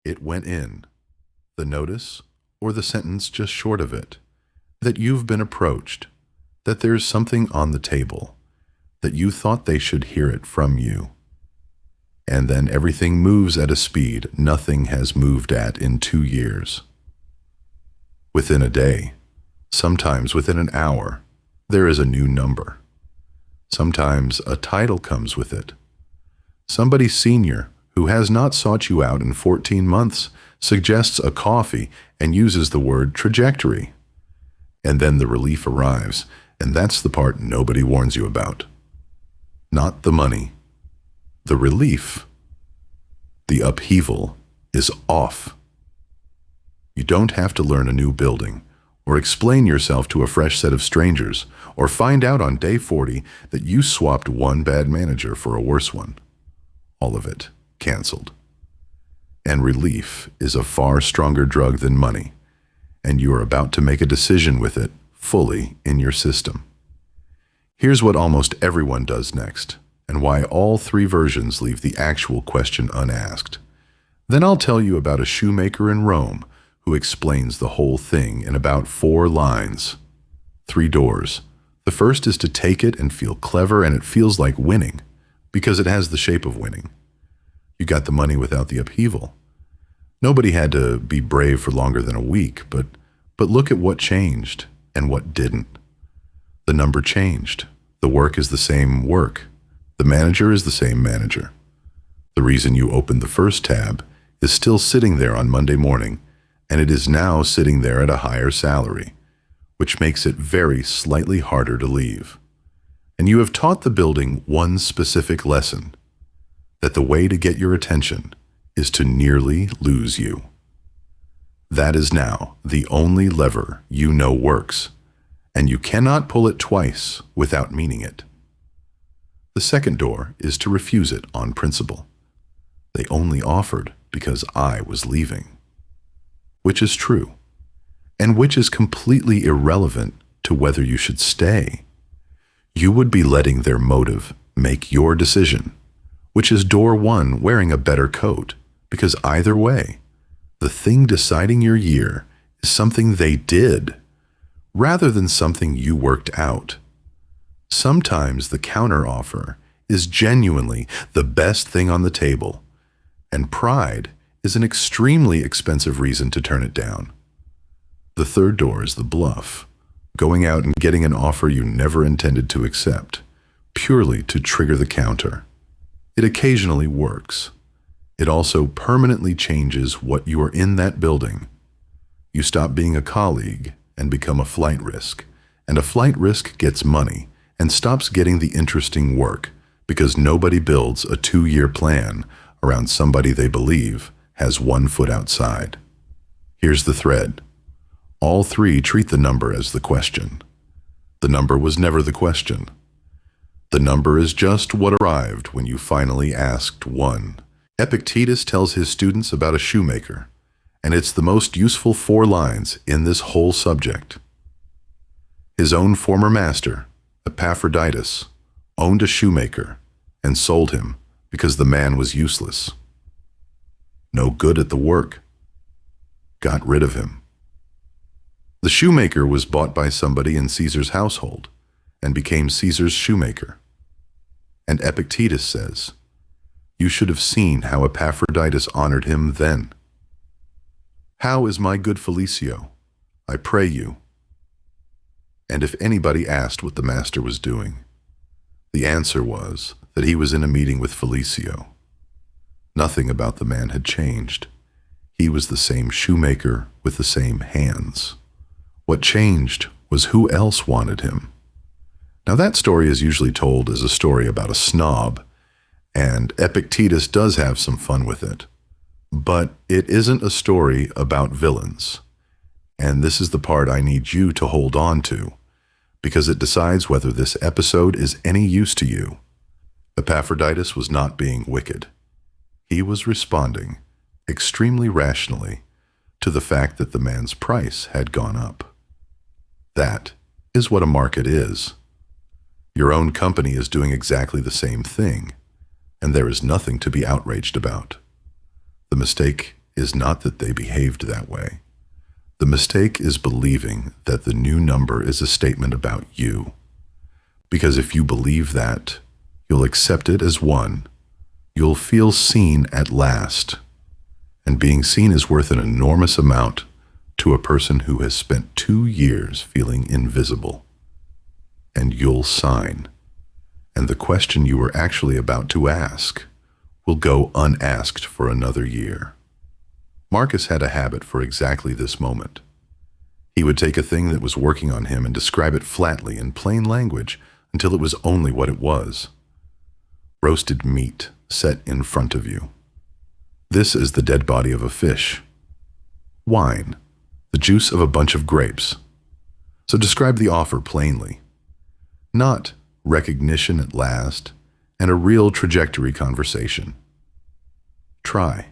It went in, the notice, or the sentence just short of it, that you've been approached, that there's something on the table, that you thought they should hear it from you. And then everything moves at a speed nothing has moved at in 2 years. Within a day, sometimes within an hour, there is a new number. Sometimes a title comes with it. Somebody senior who has not sought you out in 14 months suggests a coffee and uses the word trajectory. And then the relief arrives, and that's the part nobody warns you about. Not the money. The relief. The upheaval is off. You don't have to learn a new building, or explain yourself to a fresh set of strangers, or find out on day 40 that you swapped one bad manager for a worse one. All of it canceled. And relief is a far stronger drug than money, and you are about to make a decision with it fully in your system. Here's what almost everyone does next, and why all 3 versions leave the actual question unasked. Then I'll tell you about a shoemaker in Rome who explains the whole thing in about 4 lines. 3 doors. The first is to take it and feel clever, and it feels like winning, because it has the shape of winning. You got the money without the upheaval. Nobody had to be brave for longer than a week, but look at what changed and what didn't. The number changed. The work is the same work. The manager is the same manager. The reason you opened the first tab is still sitting there on Monday morning, and it is now sitting there at a higher salary, which makes it very slightly harder to leave. And you have taught the building one specific lesson, that the way to get your attention is to nearly lose you. That is now the only lever you know works, and you cannot pull it twice without meaning it. The second door is to refuse it on principle. They only offered because I was leaving. Which is true, and which is completely irrelevant to whether you should stay. You would be letting their motive make your decision, which is door 1 wearing a better coat, because either way, the thing deciding your year is something they did, rather than something you worked out. Sometimes the counteroffer is genuinely the best thing on the table, and pride is an extremely expensive reason to turn it down. The third door is the bluff, going out and getting an offer you never intended to accept, purely to trigger the counter. It occasionally works. It also permanently changes what you are in that building. You stop being a colleague and become a flight risk, and a flight risk gets money and stops getting the interesting work because nobody builds a 2-year plan around somebody they believe has 1 foot outside. Here's the thread. All 3 treat the number as the question. The number was never the question. The number is just what arrived when you finally asked 1. Epictetus tells his students about a shoemaker, and it's the most useful 4 lines in this whole subject. His own former master, Epaphroditus, owned a shoemaker and sold him because the man was useless. No good at the work. Got rid of him. The shoemaker was bought by somebody in Caesar's household and became Caesar's shoemaker. And Epictetus says, "You should have seen how Epaphroditus honored him then. How is my good Felicio? I pray you." And if anybody asked what the master was doing, the answer was that he was in a meeting with Felicio. Nothing about the man had changed. He was the same shoemaker with the same hands. What changed was who else wanted him. Now that story is usually told as a story about a snob, and Epictetus does have some fun with it. But it isn't a story about villains. And this is the part I need you to hold on to, because it decides whether this episode is any use to you. Epaphroditus was not being wicked. He was responding, extremely rationally, to the fact that the man's price had gone up. That is what a market is. Your own company is doing exactly the same thing, and there is nothing to be outraged about. The mistake is not that they behaved that way. The mistake is believing that the new number is a statement about you. Because if you believe that, you'll accept it as one. You'll feel seen at last. And being seen is worth an enormous amount to a person who has spent 2 years feeling invisible. And you'll sign. And the question you were actually about to ask will go unasked for another year. Marcus had a habit for exactly this moment. He would take a thing that was working on him and describe it flatly in plain language until it was only what it was. Roasted meat set in front of you. This is the dead body of a fish. Wine, the juice of a bunch of grapes. So describe the offer plainly. Not recognition at last and a real trajectory conversation. Try.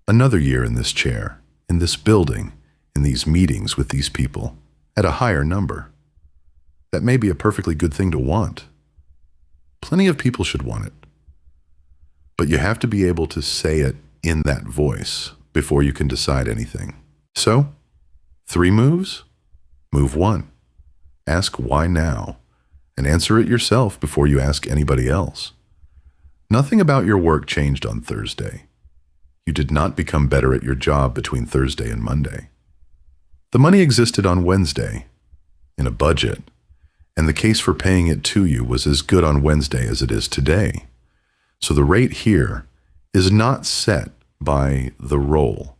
Another year in this chair, in this building, in these meetings with these people, at a higher number. That may be a perfectly good thing to want. Plenty of people should want it. But you have to be able to say it in that voice before you can decide anything. So, 3 moves? Move 1. Ask why now, and answer it yourself before you ask anybody else. Nothing about your work changed on Thursday. You did not become better at your job between Thursday and Monday. The money existed on Wednesday, in a budget, and the case for paying it to you was as good on Wednesday as it is today. So the rate here is not set by the role.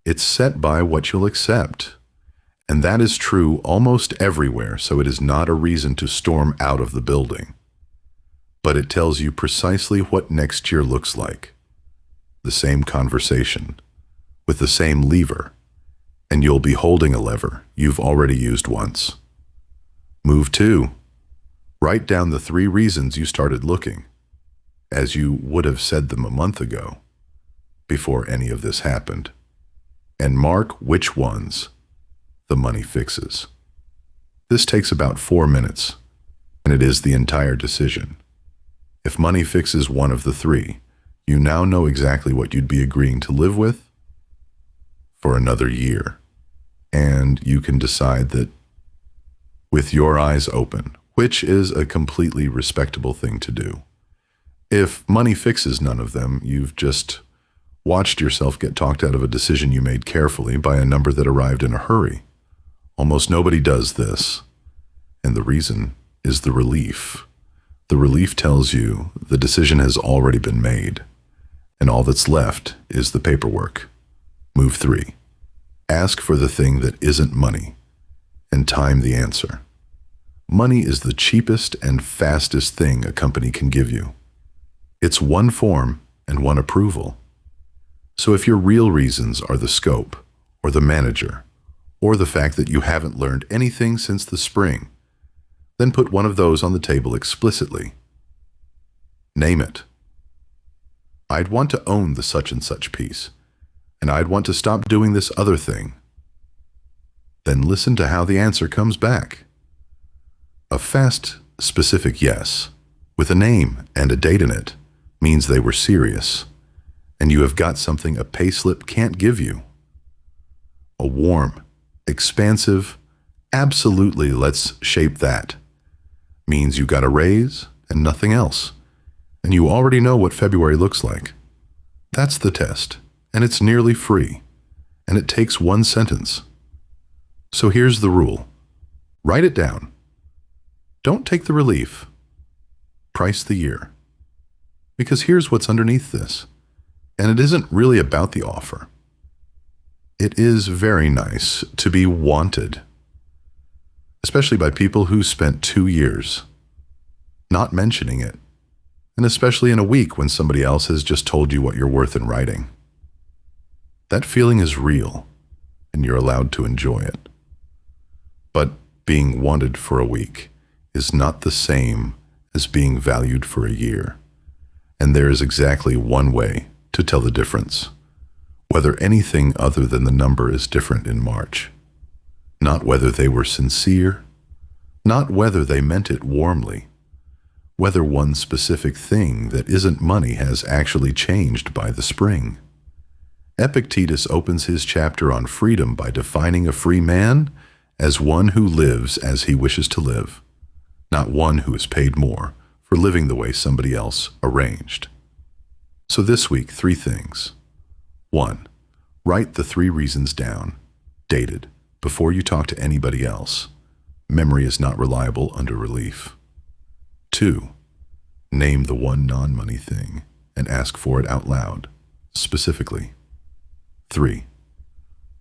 It's set by what you'll accept. And that is true almost everywhere, so it is not a reason to storm out of the building. But it tells you precisely what next year looks like. The same conversation, with the same lever, and you'll be holding a lever you've already used once. Move 2. Write down the 3 reasons you started looking, as you would have said them a month ago, before any of this happened, and mark which ones the money fixes. This takes about 4 minutes, and it is the entire decision. If money fixes one of the 3, you now know exactly what you'd be agreeing to live with for another year. And you can decide that with your eyes open, which is a completely respectable thing to do. If money fixes none of them, you've just watched yourself get talked out of a decision you made carefully by a number that arrived in a hurry. Almost nobody does this, and the reason is the relief. The relief tells you the decision has already been made, and all that's left is the paperwork. Move 3. Ask for the thing that isn't money, and time the answer. Money is the cheapest and fastest thing a company can give you. It's one form and one approval. So if your real reasons are the scope, or the manager, or the fact that you haven't learned anything since the spring, then put one of those on the table explicitly. Name it. I'd want to own the such and such piece, and I'd want to stop doing this other thing. Then listen to how the answer comes back. A fast, specific yes, with a name and a date in it, means they were serious, and you have got something a payslip can't give you. A warm, expansive, absolutely let's shape that, means you got a raise and nothing else, and you already know what February looks like. That's the test, and it's nearly free, and it takes 1 sentence. So here's the rule. Write it down. Don't take the relief. Price the year. Because here's what's underneath this, and it isn't really about the offer. It is very nice to be wanted, especially by people who spent 2 years not mentioning it, and especially in a week when somebody else has just told you what you're worth in writing. That feeling is real, and you're allowed to enjoy it. But being wanted for a week is not the same as being valued for a year, and there is exactly one way to tell the difference, whether anything other than the number is different in March. Not whether they were sincere, not whether they meant it warmly, whether one specific thing that isn't money has actually changed by the spring. Epictetus opens his chapter on freedom by defining a free man as one who lives as he wishes to live, not one who is paid more for living the way somebody else arranged. So this week, 3 things. 1. Write the 3 reasons down, dated, before you talk to anybody else. Memory is not reliable under relief. 2. Name the one non-money thing and ask for it out loud, specifically. 3.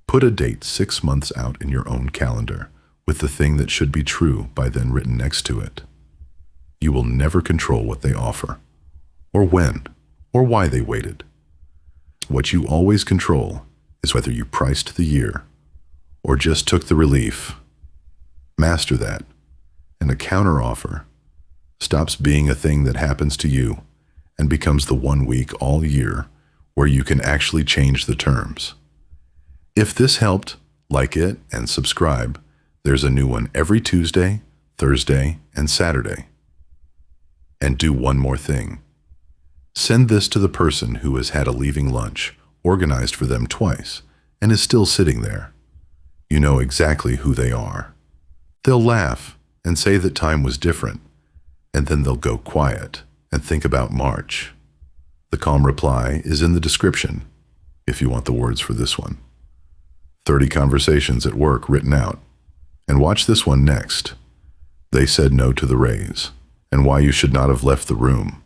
Put a date 6 months out in your own calendar with the thing that should be true by then written next to it. You will never control what they offer, or when, or why they waited. What you always control is whether you priced the year or just took the relief. Master that, and a counteroffer stops being a thing that happens to you and becomes the 1 week all year where you can actually change the terms. If this helped, like it and subscribe. There's a new one every Tuesday, Thursday, and Saturday. And do one more thing. Send this to the person who has had a leaving lunch organized for them twice and is still sitting there. You know exactly who they are. They'll laugh and say that time was different, and then they'll go quiet and think about March. The calm reply is in the description, if you want the words for this one. 30 conversations at work written out. And watch this one next. They said no to the raise, and why you should not have left the room.